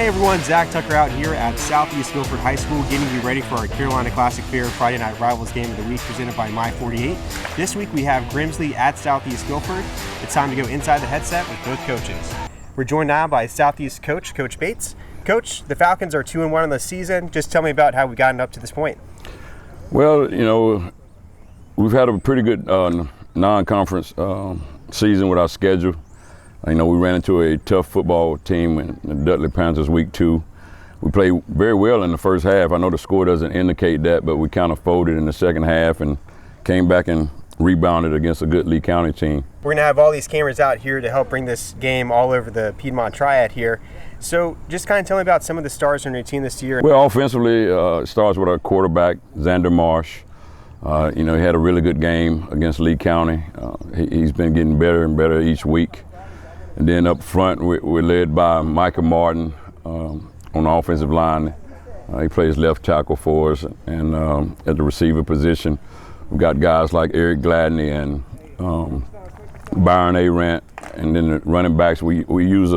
Hey everyone, Zach Tucker out here at Southeast Guilford High School getting you ready for our Carolina Classic Fair Friday Night Rivals game of the week presented by My48. This week we have Grimsley at Southeast Guilford. It's time to go inside the headset with both coaches. We're joined now by Southeast coach, Coach Bates. Coach, the Falcons are 2-1 in the season. Just tell me about how we've gotten up to this point. Well, you know, we've had a pretty good non-conference season with our schedule. You know, we ran into a tough football team in the Dudley Panthers week 2. We played very well in the first half. I know the score doesn't indicate that, but we kind of folded in the second half and came back and rebounded against a good Lee County team. We're going to have all these cameras out here to help bring this game all over the Piedmont Triad here. So just kind of tell me about some of the stars on your team this year. Well, offensively, it starts with our quarterback, Xander Marsh. You know, he had a really good game against Lee County. He's been getting better and better each week. And then up front, we're led by Micah Martin on the offensive line. He plays left tackle for us. And at the receiver position, we've got guys like Eric Gladney and Byron Arant. And then the running backs, we use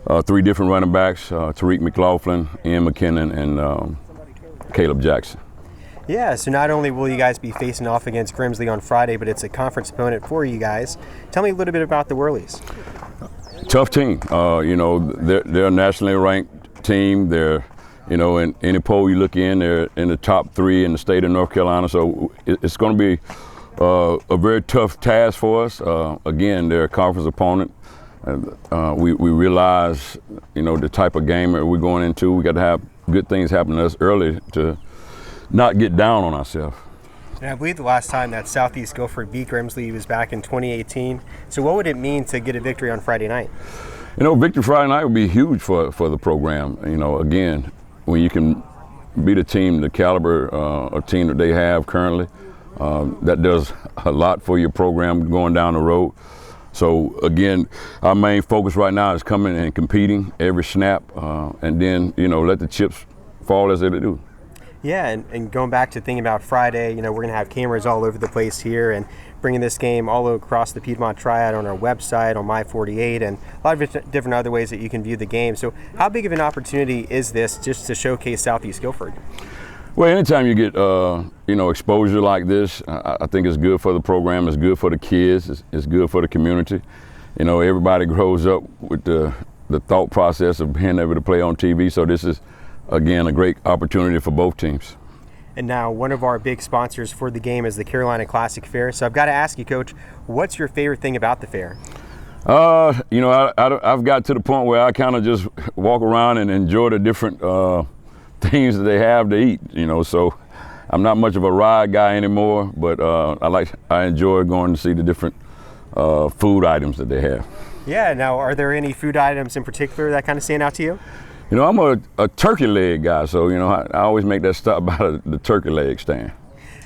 3 different running backs, Tariq McLaughlin, Ian McKinnon, and Caleb Jackson. Yeah, so not only will you guys be facing off against Grimsley on Friday, but it's a conference opponent for you guys. Tell me a little bit about the Whirlies. Tough team. You know, they're a nationally ranked team. They're, you know, in any poll you look in, they're in the top 3 in the state of North Carolina. So it's going to be a very tough task for us. Again, they're a conference opponent. We realize, you know, the type of game that we're going into. We got to have good things happen to us early to not get down on ourselves. And I believe the last time that Southeast Guilford beat Grimsley was back in 2018. So what would it mean to get a victory on Friday night? You know, victory Friday night would be huge for the program. You know, again, when you can beat a team the caliber of team that they have currently, that does a lot for your program going down the road. So again, our main focus right now is coming and competing every snap, and then, you know, let the chips fall as they do. Yeah, and going back to thinking about Friday, you know, we're going to have cameras all over the place here and bringing this game all across the Piedmont Triad on our website, on My48, and a lot of different other ways that you can view the game. So how big of an opportunity is this just to showcase Southeast Guilford? Well, anytime you get, you know, exposure like this, I think it's good for the program, it's good for the kids, it's good for the community. You know, everybody grows up with the thought process of being able to play on TV, so this is, again, a great opportunity for both teams. And now one of our big sponsors for the game is the Carolina Classic Fair. So I've got to ask you, Coach, what's your favorite thing about the fair? You know, I've got to the point where I kind of just walk around and enjoy the different things that they have to eat, you know, so I'm not much of a ride guy anymore, but I enjoy going to see the different food items that they have. Yeah, now are there any food items in particular that kind of stand out to you? You know, I'm a turkey leg guy, so, you know, I always make that stop by the turkey leg stand.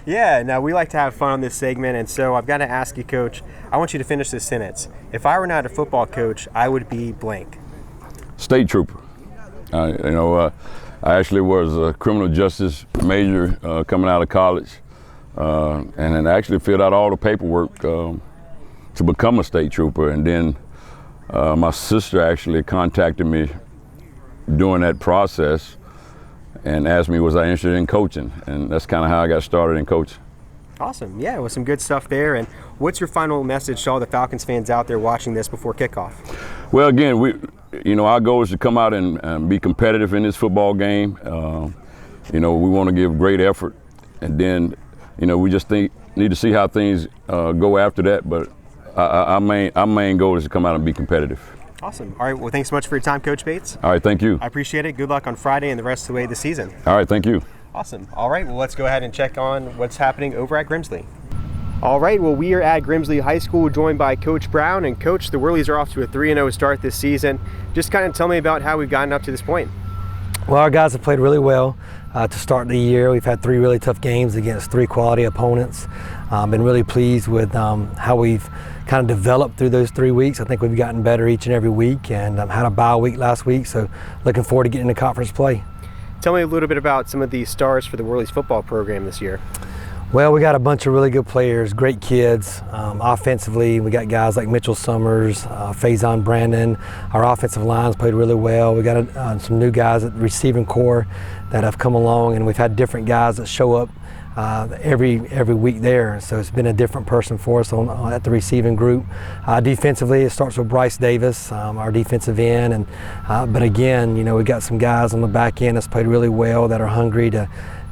Yeah, now we like to have fun on this segment, and so I've got to ask you, Coach, I want you to finish this sentence. If I were not a football coach, I would be blank. State trooper. You know, I actually was a criminal justice major coming out of college, and I actually filled out all the paperwork to become a state trooper, and then my sister actually contacted me during that process and asked me was I interested in coaching, and that's kind of how I got started in coaching. Awesome. Yeah, with some good stuff there. And what's your final message to all the Falcons fans out there watching this before kickoff? Well, again, you know, our goal is to come out and be competitive in this football game. You know, we want to give great effort, and then, you know, we just need to see how things go after that, but our main goal is to come out and be competitive. Awesome. All right, well, thanks so much for your time, Coach Bates. All right, thank you. I appreciate it. Good luck on Friday and the rest of the way of the season. All right, thank you. Awesome. All right, well, let's go ahead and check on what's happening over at Grimsley. All right, well, we are at Grimsley High School joined by Coach Brown. And Coach, the Whirlies are off to a 3-0 start this season. Just kind of tell me about how we've gotten up to this point. Well, our guys have played really well to start the year. We've had 3 really tough games against 3 quality opponents. Been really pleased with how we've kind of developed through those 3 weeks. I think we've gotten better each and every week, and had a bye week last week, so looking forward to getting into conference play. Tell me a little bit about some of the stars for the Whirlies football program this year. Well, we got a bunch of really good players, great kids. Offensively, we got guys like Mitchell Summers, Faison Brandon. Our offensive lines played really well. We got some new guys at the receiving core that have come along, and we've had different guys that show up every week there. So it's been a different person for us at the receiving group. Defensively, it starts with Bryce Davis, our defensive end, and but again, we got some guys on the back end that's played really well that are hungry to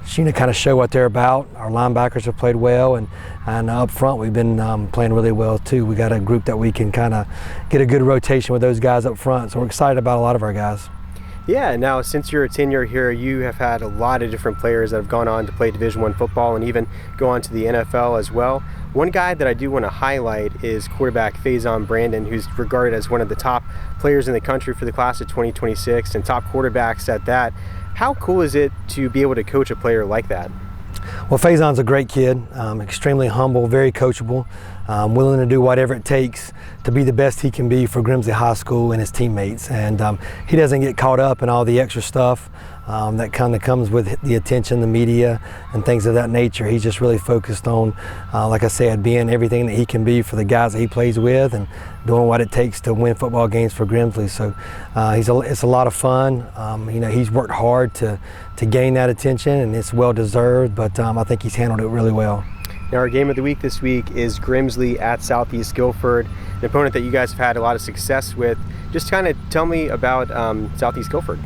kind of show what they're about. Our linebackers have played well, and up front we've been playing really well too. We got a group that we can kind of get a good rotation with those guys up front, so we're excited about a lot of our guys. Yeah, now since your tenure here, you have had a lot of different players that have gone on to play Division I football and even go on to the NFL as well. One guy that I do want to highlight is quarterback Faison Brandon, who's regarded as one of the top players in the country for the class of 2026 and top quarterbacks at that. How cool is it to be able to coach a player like that? Well, Faison's a great kid, extremely humble, very coachable, willing to do whatever it takes to be the best he can be for Grimsley High School and his teammates. And he doesn't get caught up in all the extra stuff that kind of comes with the attention, the media, and things of that nature. He's just really focused on, like I said, being everything that he can be for the guys that he plays with and doing what it takes to win football games for Grimsley. So it's a lot of fun. He's worked hard to gain that attention, and it's well deserved, but I think he's handled it really well. Now, our game of the week this week is Grimsley at Southeast Guilford, an opponent that you guys have had a lot of success with. Just kind of tell me about Southeast Guilford.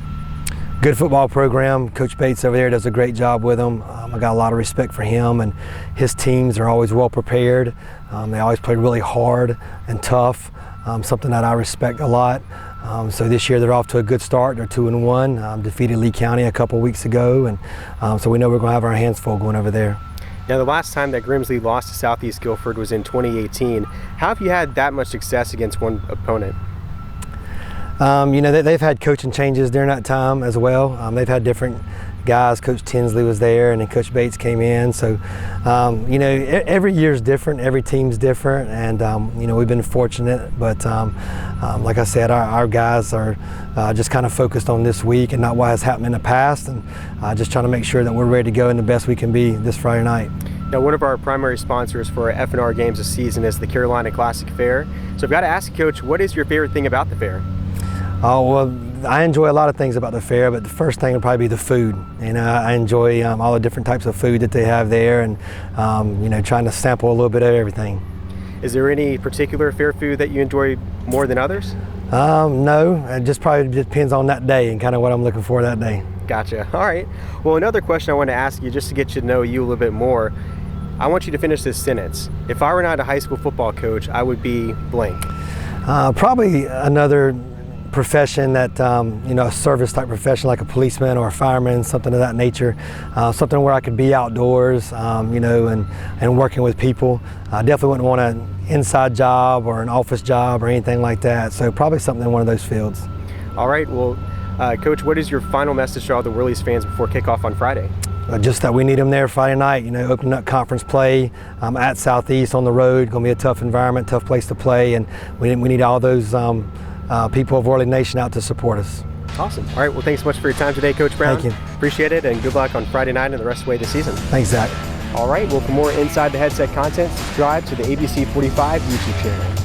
Good football program. Coach Bates over there does a great job with them. I got a lot of respect for him, and his teams are always well prepared. They always play really hard and tough, something that I respect a lot. So this year they're off to a good start. They're 2-1, defeated Lee County a couple weeks ago, and so we know we're going to have our hands full going over there. Now, the last time that Grimsley lost to Southeast Guilford was in 2018. How have you had that much success against one opponent? They've had coaching changes during that time as well. They've had different guys. Coach Tinsley was there, and then Coach Bates came in. So, every year's different, every team's different, and we've been fortunate. But like I said, our guys are just kind of focused on this week and not what has happened in the past, and just trying to make sure that we're ready to go and the best we can be this Friday night. Now, one of our primary sponsors for our F&R games this season is the Carolina Classic Fair. So I've got to ask you, Coach, what is your favorite thing about the fair? Oh, well, I enjoy a lot of things about the fair, but the first thing would probably be the food. I enjoy all the different types of food that they have there, and trying to sample a little bit of everything. Is there any particular fair food that you enjoy more than others? No, it just probably depends on that day and kind of what I'm looking for that day. Gotcha. All right. Well, another question I want to ask you, just to get you to know you a little bit more, I want you to finish this sentence. If I were not a high school football coach, I would be blank. Probably another profession that, a service type profession like a policeman or a fireman, something of that nature, something where I could be outdoors, and working with people. I definitely wouldn't want an inside job or an office job or anything like that, so probably something in one of those fields. All right, well, Coach, what is your final message to all the Willys fans before kickoff on Friday? Just that we need them there Friday night, opening up conference play at Southeast on the road. Going to be a tough environment, tough place to play, and we need all those people of Worley Nation out to support us. Awesome. All right, well, thanks so much for your time today, Coach Brown. Thank you. Appreciate it, and good luck on Friday night and the rest of the way of the season. Thanks, Zach. All right, well, for more Inside the Headset content, subscribe to the ABC 45 YouTube channel.